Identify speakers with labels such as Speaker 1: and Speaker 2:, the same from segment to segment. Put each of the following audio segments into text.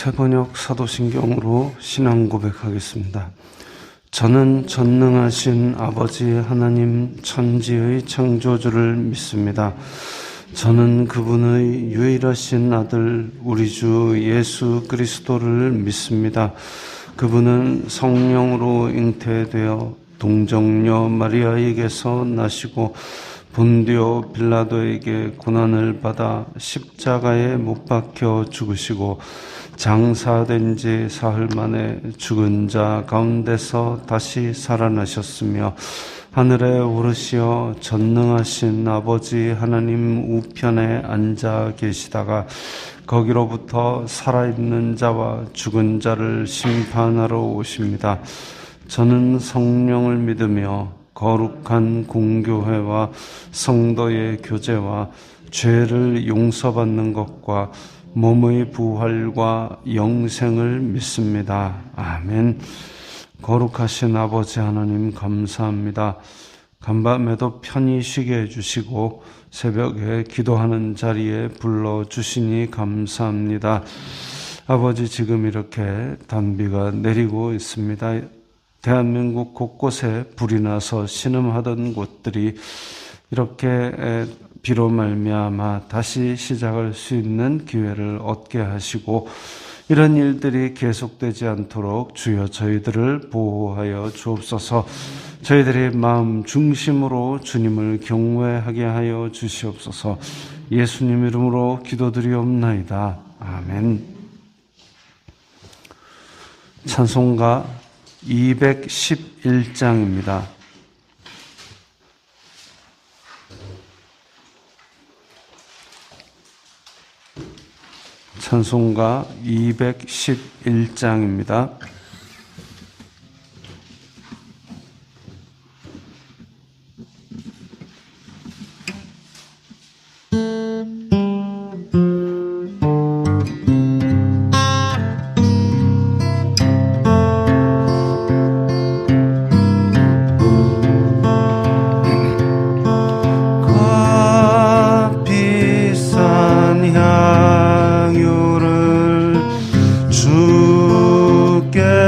Speaker 1: 새번역 사도신경으로 신앙 고백하겠습니다. 저는 전능하신 아버지 하나님 천지의 창조주를 믿습니다. 저는 그분의 유일하신 아들 우리 주 예수 그리스도를 믿습니다. 그분은 성령으로 잉태되어 동정녀 마리아에게서 나시고 본디오 빌라도에게 고난을 받아 십자가에 못 박혀 죽으시고 장사된 지 사흘 만에 죽은 자 가운데서 다시 살아나셨으며 하늘에 오르시어 전능하신 아버지 하나님 우편에 앉아 계시다가 거기로부터 살아있는 자와 죽은 자를 심판하러 오십니다. 저는 성령을 믿으며 거룩한 공교회와 성도의 교제와 죄를 용서받는 것과 몸의 부활과 영생을 믿습니다. 아멘. 거룩하신 아버지 하나님 감사합니다. 간밤에도 편히 쉬게 해주시고 새벽에 기도하는 자리에 불러주시니 감사합니다. 아버지, 지금 이렇게 단비가 내리고 있습니다. 대한민국 곳곳에 불이 나서 신음하던 곳들이 이렇게 비로 말미암아 다시 시작할 수 있는 기회를 얻게 하시고 이런 일들이 계속되지 않도록 주여 저희들을 보호하여 주옵소서. 저희들의 마음 중심으로 주님을 경외하게 하여 주시옵소서. 예수님 이름으로 기도드리옵나이다. 아멘. 찬송가 211장입니다. 찬송가 211장입니다.
Speaker 2: 주께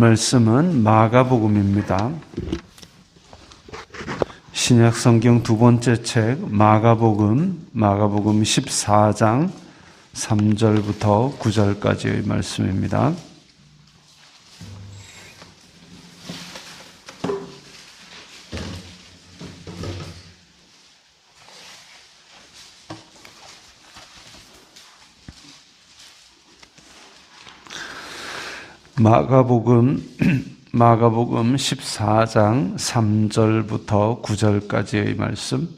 Speaker 1: 말씀은 마가복음입니다. 신약성경 두 번째 책 마가복음 14장 3절부터 9절까지의 말씀입니다. 마가복음 14장 3절부터 9절까지의 말씀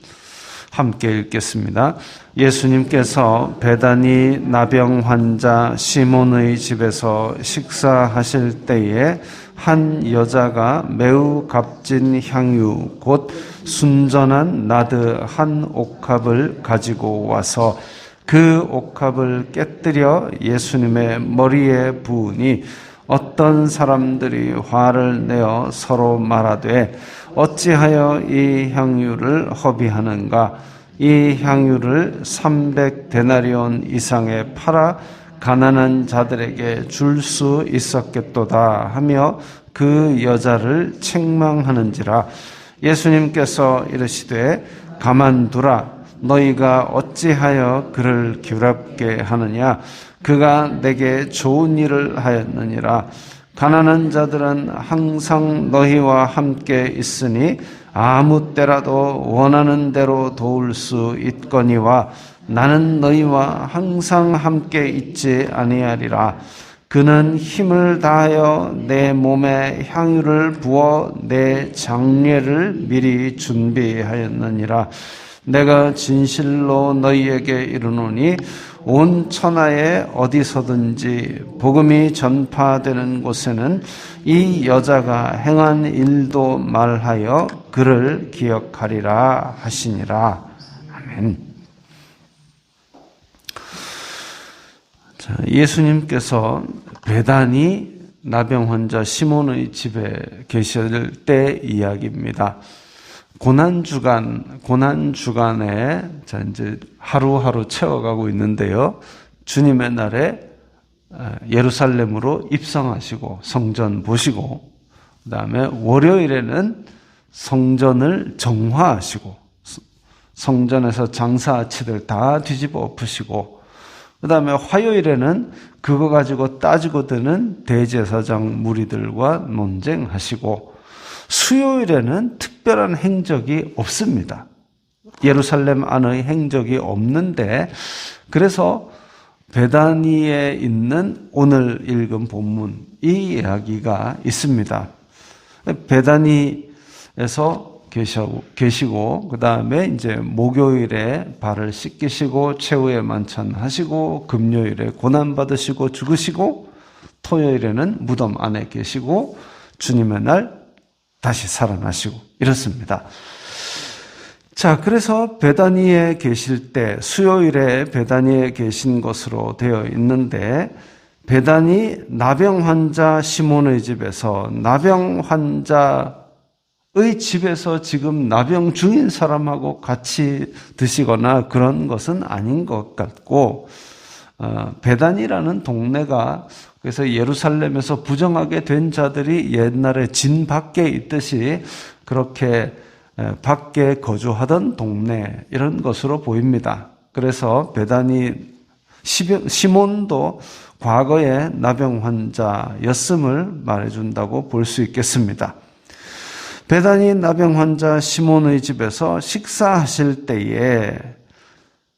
Speaker 1: 함께 읽겠습니다. 예수님께서 베다니 나병 환자 시몬의 집에서 식사하실 때에 한 여자가 매우 값진 향유 곧 순전한 나드 한 옥합을 가지고 와서 그 옥합을 깨뜨려 예수님의 머리에 부으니 어떤 사람들이 화를 내어 서로 말하되 어찌하여 이 향유를 허비하는가? 이 향유를 300데나리온 이상에 팔아 가난한 자들에게 줄 수 있었겠도다 하며 그 여자를 책망하는지라. 예수님께서 이르시되 가만두라. 너희가 어찌하여 그를 괴롭게 하느냐? 그가 내게 좋은 일을 하였느니라. 가난한 자들은 항상 너희와 함께 있으니 아무 때라도 원하는 대로 도울 수 있거니와 나는 너희와 항상 함께 있지 아니하리라. 그는 힘을 다하여 내 몸에 향유를 부어 내 장례를 미리 준비하였느니라. 내가 진실로 너희에게 이르노니 온 천하에 어디서든지 복음이 전파되는 곳에는 이 여자가 행한 일도 말하여 그를 기억하리라 하시니라. 아멘. 자, 예수님께서 베다니 나병 환자 시몬의 집에 계실 때 이야기입니다. 고난주간에 자 이제 하루하루 채워가고 있는데요. 주님의 날에 예루살렘으로 입성하시고 성전 보시고 그다음에 월요일에는 성전을 정화하시고 성전에서 장사치들 다 뒤집어 엎으시고 그다음에 화요일에는 그거 가지고 따지고 드는 대제사장 무리들과 논쟁하시고 수요일에는 특별한 행적이 없습니다. 예루살렘 안의 행적이 없는데 그래서 베다니에 있는 오늘 읽은 본문 이 이야기가 있습니다. 베다니에서 계시고 그 다음에 이제 목요일에 발을 씻기시고 최후의 만찬하시고 금요일에 고난 받으시고 죽으시고 토요일에는 무덤 안에 계시고 주님의 날 다시 살아나시고 이렇습니다. 자, 그래서 베다니에 계실 때 수요일에 베다니에 계신 것으로 되어 있는데 베다니 나병 환자 시몬의 집에서 나병 환자의 집에서 지금 나병 중인 사람하고 같이 드시거나 그런 것은 아닌 것 같고 베다니라는 동네가 그래서 예루살렘에서 부정하게 된 자들이 옛날에 진 밖에 있듯이 그렇게 밖에 거주하던 동네 이런 것으로 보입니다. 그래서 베다니 시몬도 과거에 나병 환자였음을 말해준다고 볼 수 있겠습니다. 베다니 나병 환자 시몬의 집에서 식사하실 때에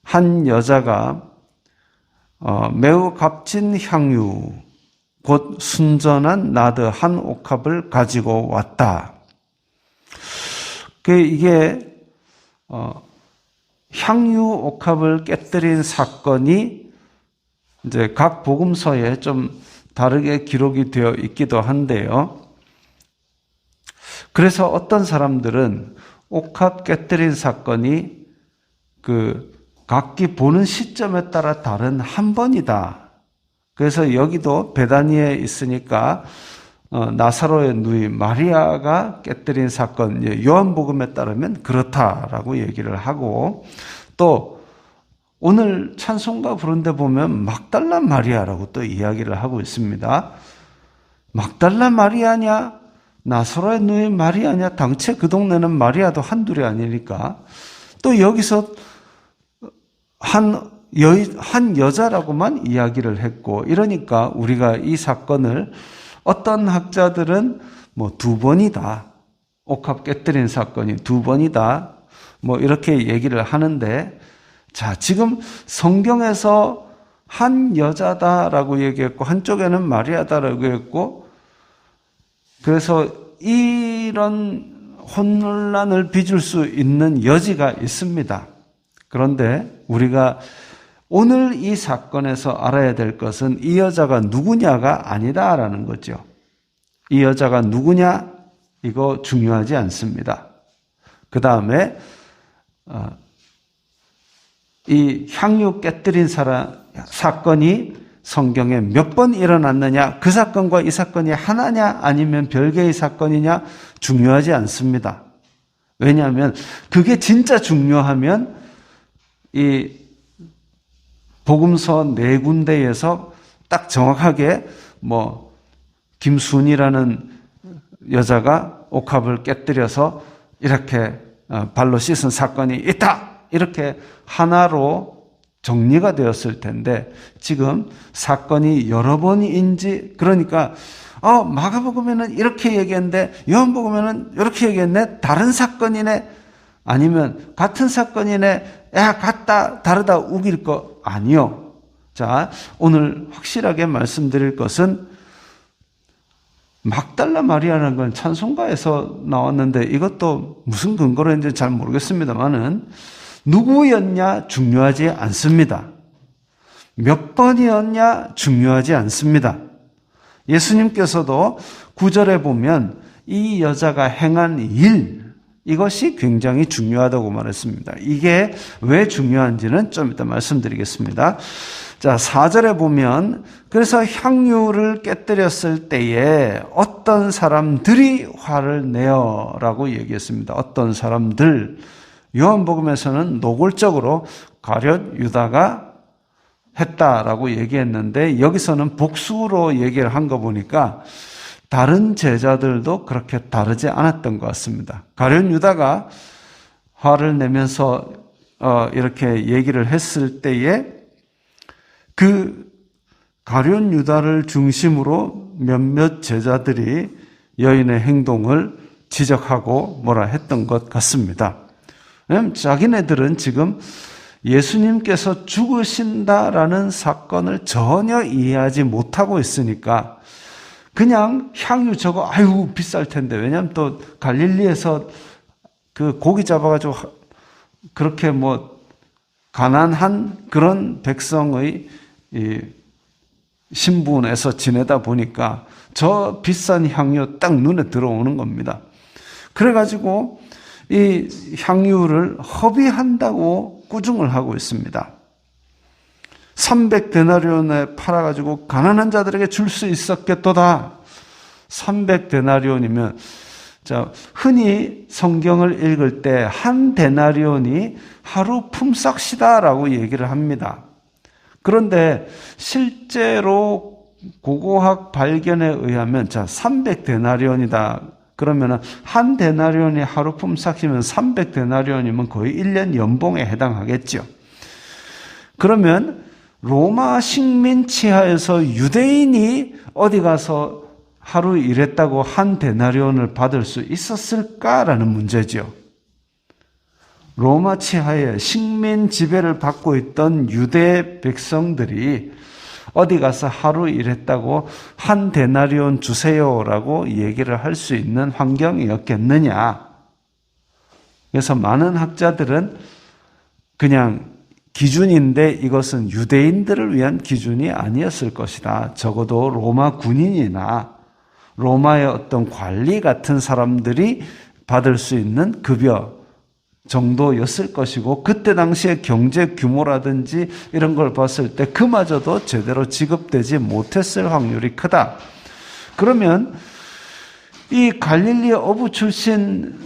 Speaker 1: 한 여자가 매우 값진 향유 곧 순전한 나드 한 옥합을 가지고 왔다. 이게 향유 옥합을 깨뜨린 사건이 이제 각 복음서에 좀 다르게 기록이 되어 있기도 한데요. 그래서 어떤 사람들은 옥합 깨뜨린 사건이 각기 보는 시점에 따라 다른 한 번이다. 그래서 여기도 베다니에 있으니까 나사로의 누이 마리아가 깨뜨린 사건, 요한복음에 따르면 그렇다라고 얘기를 하고 또 오늘 찬송가 부른데 보면 막달라 마리아라고 또 이야기를 하고 있습니다.
Speaker 2: 막달라 마리아냐? 나사로의 누이 마리아냐? 당최 그 동네는 마리아도 한둘이 아니니까. 또 여기서 한 여자라고만 이야기를 했고, 이러니까 우리가 이 사건을 어떤 학자들은 뭐 2번이다. 옥합 깨뜨린 사건이 2번이다. 뭐 이렇게 얘기를 하는데, 자, 지금 성경에서 한 여자다라고 얘기했고, 한쪽에는 마리아다라고 했고, 그래서 이런 혼란을 빚을 수 있는 여지가 있습니다. 그런데 우리가 오늘 이 사건에서 알아야 될 것은 이 여자가 누구냐가 아니다라는 거죠. 이 여자가 누구냐? 이거 중요하지 않습니다. 그 다음에 이 향유 깨뜨린 사건이 성경에 몇 번 일어났느냐, 그 사건과 이 사건이 하나냐 아니면 별개의 사건이냐 중요하지 않습니다. 왜냐하면 그게 진짜 중요하면 이 복음서 4군데에서 딱 정확하게 뭐 김순이라는 여자가 옥합을 깨뜨려서 이렇게 발로 씻은 사건이 있다, 이렇게 하나로 정리가 되었을 텐데, 지금 사건이 여러 번인지, 그러니까 마가복음에는 이렇게 얘기했는데 요한복음에는 이렇게 얘기했네, 다른 사건이네, 아니면 같은 사건이네, 야 같다 다르다 우길 거 아니요. 자, 오늘 확실하게 말씀드릴 것은 막달라 마리아라는 건 찬송가에서 나왔는데, 이것도 무슨 근거로 했는지 잘 모르겠습니다만은 누구였냐 중요하지 않습니다. 몇 번이었냐 중요하지 않습니다. 예수님께서도 9절에 보면 이 여자가 행한 일, 이것이 굉장히 중요하다고 말했습니다. 이게 왜 중요한지는 좀 이따 말씀드리겠습니다. 자, 4절에 보면 그래서 향유를 깨뜨렸을 때에 어떤 사람들이 화를 내어라고 얘기했습니다. 어떤 사람들. 요한복음에서는 노골적으로 가룟 유다가 했다라고 얘기했는데, 여기서는 복수로 얘기를 한 거 보니까 다른 제자들도 그렇게 다르지 않았던 것 같습니다. 가룟 유다가 화를 내면서 이렇게 얘기를 했을 때에 그 가룟 유다를 중심으로 몇몇 제자들이 여인의 행동을 지적하고 뭐라 했던 것 같습니다. 왜냐하면 자기네들은 지금 예수님께서 죽으신다라는 사건을 전혀 이해하지 못하고 있으니까 그냥 향유 저거 아유 비쌀 텐데, 왜냐하면 또 갈릴리에서 그 고기 잡아가지고 그렇게 뭐 가난한 그런 백성의 이 신분에서 지내다 보니까 저 비싼 향유 딱 눈에 들어오는 겁니다. 그래가지고 이 향유를 허비한다고 꾸중을 하고 있습니다. 300데나리온에 팔아가지고 가난한 자들에게 줄 수 있었겠도다. 300데나리온이면, 자, 흔히 성경을 읽을 때 한 데나리온이 하루 품삯이다라고 얘기를 합니다. 그런데 실제로 고고학 발견에 의하면, 자, 300데나리온이다. 그러면 한 데나리온이 하루 품삯이면 300데나리온이면 거의 1년 연봉에 해당하겠죠. 그러면 로마 식민 치하에서 유대인이 어디 가서 하루 일했다고 한 데나리온을 받을 수 있었을까라는 문제죠. 로마 치하에 식민 지배를 받고 있던 유대 백성들이 어디 가서 하루 일했다고 한 데나리온 주세요라고 얘기를 할 수 있는 환경이었겠느냐. 그래서 많은 학자들은 그냥 기준인데 이것은 유대인들을 위한 기준이 아니었을 것이다. 적어도 로마 군인이나 로마의 어떤 관리 같은 사람들이 받을 수 있는 급여 정도였을 것이고, 그때 당시의 경제 규모라든지 이런 걸 봤을 때 그마저도 제대로 지급되지 못했을 확률이 크다. 그러면 이 갈릴리 어부 출신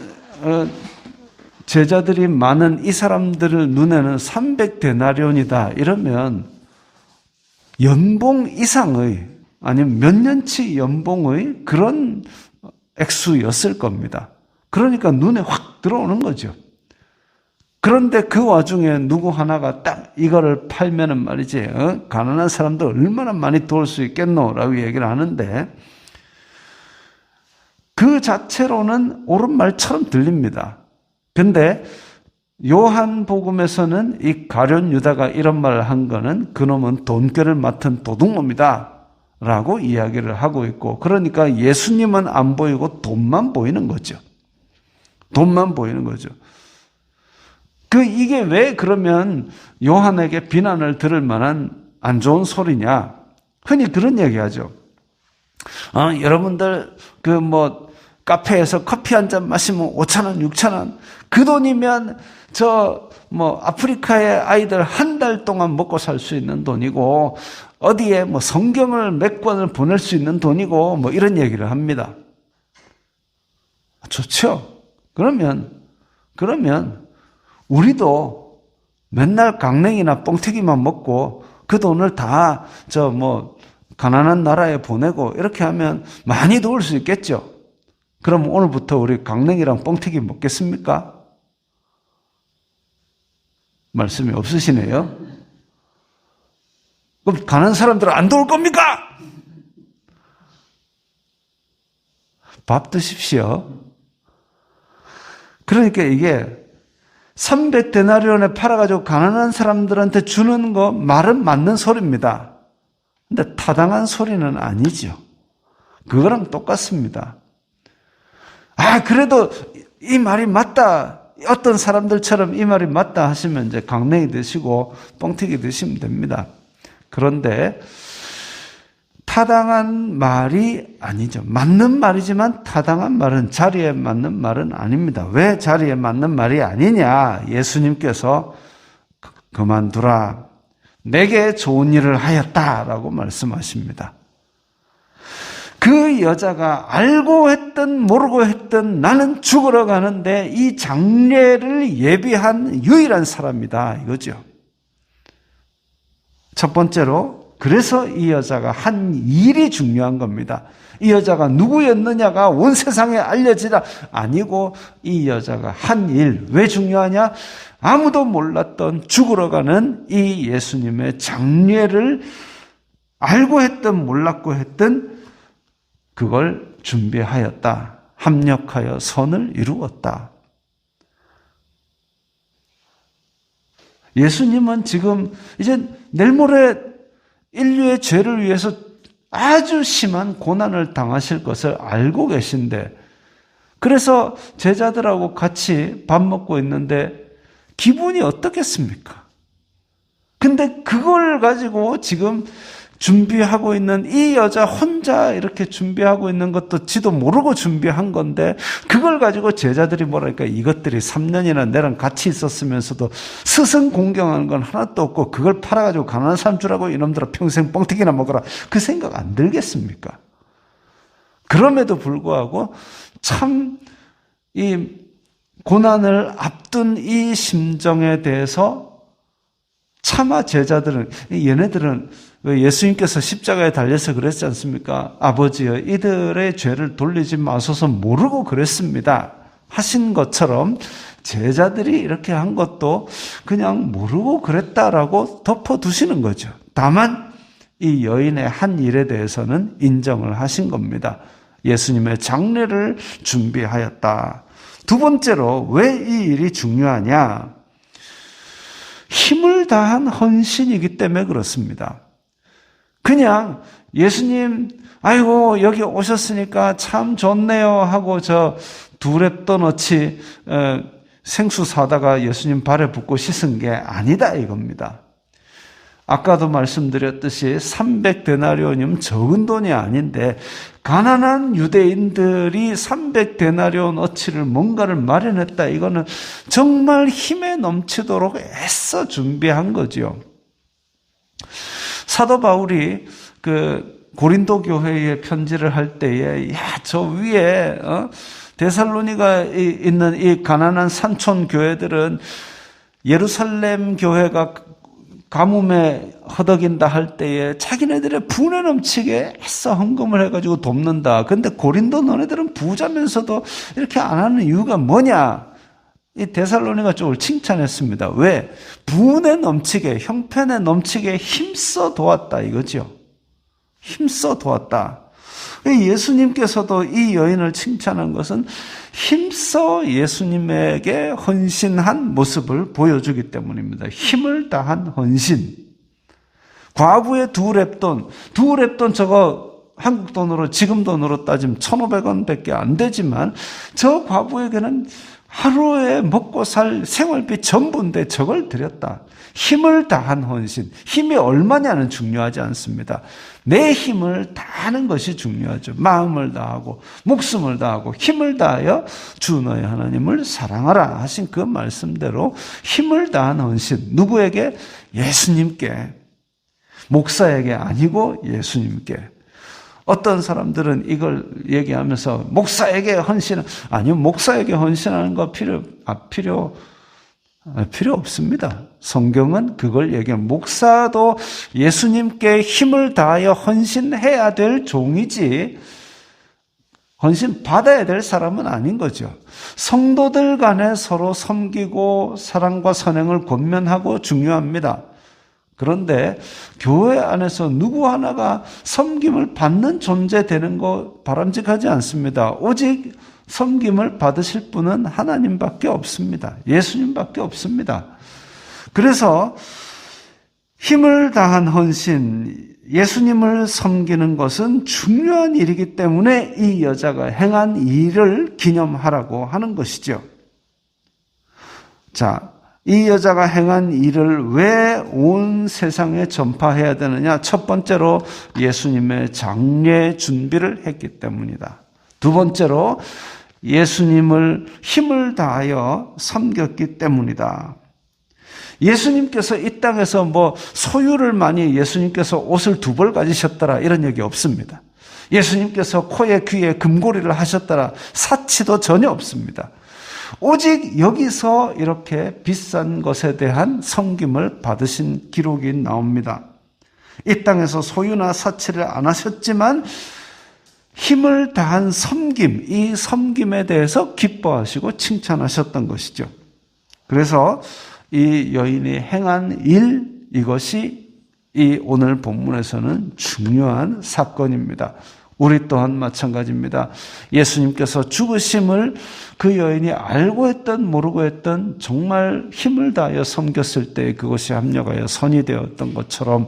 Speaker 2: 제자들이 많은 이 사람들을 눈에는 300데나리온이다 이러면 연봉 이상의
Speaker 1: 아니면 몇 년치 연봉의 그런 액수였을 겁니다. 그러니까 눈에 확 들어오는 거죠. 그런데 그 와중에 누구 하나가 딱 이거를 팔면은 말이지, 가난한 사람들 얼마나 많이 도울 수 있겠노라고 얘기를 하는데, 그 자체로는 옳은 말처럼 들립니다. 근데 요한복음에서는 이 가룟 유다가 이런 말을 한 거는 그놈은 돈꾀를 맡은 도둑놈이다 라고 이야기를 하고 있고, 그러니까 예수님은 안 보이고 돈만 보이는 거죠. 돈만 보이는 거죠. 이게 왜 그러면 요한에게 비난을 들을 만한 안 좋은 소리냐? 흔히 그런 얘기 하죠. 여러분들, 카페에서 커피 한 잔 마시면 5,000원, 6,000원. 그 돈이면 아프리카의 아이들 한 달 동안 먹고 살 수 있는 돈이고, 어디에 성경을 몇 권을 보낼 수 있는 돈이고, 이런 얘기를 합니다. 좋죠? 그러면, 우리도 맨날 강냉이나 뻥튀기만 먹고 그 돈을 다 가난한 나라에 보내고 이렇게 하면 많이 도울 수 있겠죠. 그럼 오늘부터 우리 강냉이랑 뻥튀기 먹겠습니까? 말씀이 없으시네요. 그럼 가난한 사람들은 안 도울 겁니까? 밥 드십시오. 그러니까 이게 300데나리온에 팔아가지고 가난한 사람들한테 주는 거 말은 맞는 소리입니다. 근데 타당한 소리는 아니죠. 그거랑 똑같습니다. 그래도 이 말이 맞다. 어떤 사람들처럼 이 말이 맞다 하시면 이제 강냉이 드시고 뻥튀기 드시면 됩니다. 그런데 타당한 말이 아니죠. 맞는 말이지만 타당한 말은, 자리에 맞는 말은 아닙니다. 왜 자리에 맞는 말이 아니냐? 예수님께서 그만두라. 내게 좋은 일을 하였다라고 말씀하십니다. 그 여자가 알고 했든 모르고 했든 나는 죽으러 가는데 이 장례를 예비한 유일한 사람이다 이거죠. 첫 번째로, 그래서 이 여자가 한 일이 중요한 겁니다. 이 여자가 누구였느냐가 온 세상에 알려지다 아니고, 이 여자가 한 일, 왜 중요하냐? 아무도 몰랐던 죽으러 가는 이 예수님의 장례를 알고 했든 몰랐고 했든 그걸 준비하였다. 합력하여 선을 이루었다. 예수님은 지금 이제 내일 모레 인류의 죄를 위해서 아주 심한 고난을 당하실 것을 알고 계신데, 그래서 제자들하고 같이 밥 먹고 있는데 기분이 어떻겠습니까? 근데 그걸 가지고 지금 준비하고 있는 이 여자 혼자 이렇게 준비하고 있는 것도 지도 모르고 준비한 건데, 그걸 가지고 제자들이 뭐랄까, 이것들이 3년이나 나랑 같이 있었으면서도 스승 공경하는 건 하나도 없고 그걸 팔아가지고 가난한 사람 주라고 이놈들아 평생 뻥튀기나 먹어라, 그 생각 안 들겠습니까? 그럼에도 불구하고 참 이 고난을 앞둔 이 심정에 대해서 차마 제자들은, 얘네들은 왜 예수님께서 십자가에 달려서 그랬지 않습니까? 아버지여, 이들의 죄를 돌리지 마소서 모르고 그랬습니다 하신 것처럼 제자들이 이렇게 한 것도 그냥 모르고 그랬다라고 덮어두시는 거죠. 다만 이 여인의 한 일에 대해서는 인정을 하신 겁니다. 예수님의 장례를 준비하였다. 두 번째로, 왜 이 일이 중요하냐? 힘을 다한 헌신이기 때문에 그렇습니다. 그냥 예수님, 아이고 여기 오셨으니까 참 좋네요 하고 저 두랩 떠넣지 생수 사다가 예수님 발에 붓고 씻은 게 아니다 이겁니다. 아까도 말씀드렸듯이 300데나리온이면 적은 돈이 아닌데, 가난한 유대인들이 300데나리온 어치를 뭔가를 마련했다. 이거는 정말 힘에 넘치도록 애써 준비한 거죠. 사도 바울이 고린도 교회에 편지를 할 때에, 저 위에 데살로니가에 있는 이 가난한 산촌 교회들은 예루살렘 교회가 가뭄에 허덕인다 할 때에 자기네들의 분에 넘치게 애써 헌금을 해가지고 돕는다. 근데 고린도 너네들은 부자면서도 이렇게 안 하는 이유가 뭐냐? 이 데살로니가 쪽을 칭찬했습니다. 왜? 분에 넘치게, 형편에 넘치게 힘써 도왔다 이거죠. 힘써 도왔다. 예수님께서도 이 여인을 칭찬한 것은 힘써 예수님에게 헌신한 모습을 보여주기 때문입니다. 힘을 다한 헌신. 과부의 두 렙돈 저거 한국 돈으로 지금 돈으로 따지면 1,500원 밖에 안 되지만 저 과부에게는 하루에 먹고 살 생활비 전부인데 저걸 드렸다. 힘을 다한 헌신. 힘이 얼마냐는 중요하지 않습니다. 내 힘을 다하는 것이 중요하죠. 마음을 다하고 목숨을 다하고 힘을 다하여 주 너의 하나님을 사랑하라 하신 그 말씀대로 힘을 다한 헌신. 누구에게? 예수님께. 목사에게 아니고 예수님께. 어떤 사람들은 이걸 얘기하면서 목사에게 헌신은 아니요, 목사에게 헌신하는 거 필요 없습니다. 성경은 그걸 얘기합니다. 목사도 예수님께 힘을 다하여 헌신해야 될 종이지 헌신 받아야 될 사람은 아닌 거죠. 성도들 간에 서로 섬기고 사랑과 선행을 권면하고 중요합니다. 그런데 교회 안에서 누구 하나가 섬김을 받는 존재 되는 거 바람직하지 않습니다. 오직 섬김을 받으실 분은 하나님밖에 없습니다. 예수님밖에 없습니다. 그래서 힘을 다한 헌신, 예수님을 섬기는 것은 중요한 일이기 때문에 이 여자가 행한 일을 기념하라고 하는 것이죠. 자, 이 여자가 행한 일을 왜 온 세상에 전파해야 되느냐? 첫 번째로 예수님의 장례 준비를 했기 때문이다. 두 번째로 예수님을 힘을 다하여 섬겼기 때문이다. 예수님께서 이 땅에서 소유를 많이 예수님께서 옷을 2벌 가지셨더라 이런 얘기 없습니다. 예수님께서 코에 귀에 금고리를 하셨더라 사치도 전혀 없습니다. 오직 여기서 이렇게 비싼 것에 대한 섬김을 받으신 기록이 나옵니다. 이 땅에서 소유나 사치를 안 하셨지만 힘을 다한 섬김, 이 섬김에 대해서 기뻐하시고 칭찬하셨던 것이죠. 그래서 이 여인이 행한 일, 이것이 이 오늘 본문에서는 중요한 사건입니다. 우리 또한 마찬가지입니다. 예수님께서 죽으심을 그 여인이 알고 했던 모르고 했던 정말 힘을 다하여 섬겼을 때 그것이 합력하여 선이 되었던 것처럼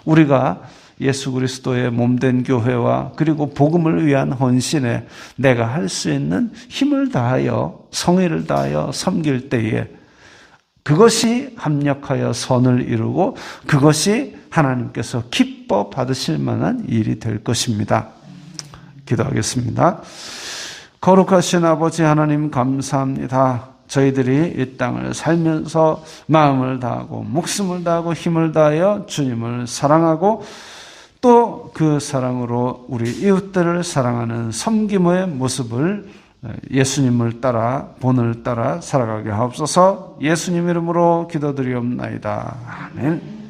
Speaker 1: 우리가 예수 그리스도의 몸된 교회와 그리고 복음을 위한 헌신에 내가 할 수 있는 힘을 다하여 성의를 다하여 섬길 때에 그것이 합력하여 선을 이루고 그것이 하나님께서 기뻐 받으실 만한 일이 될 것입니다. 기도하겠습니다. 거룩하신 아버지 하나님 감사합니다. 저희들이 이 땅을 살면서 마음을 다하고 목숨을 다하고 힘을 다하여 주님을 사랑하고 또 그 사랑으로 우리 이웃들을 사랑하는 섬김의 모습을 예수님을 따라 본을 따라 살아가게 하옵소서. 예수님 이름으로 기도드리옵나이다. 아멘.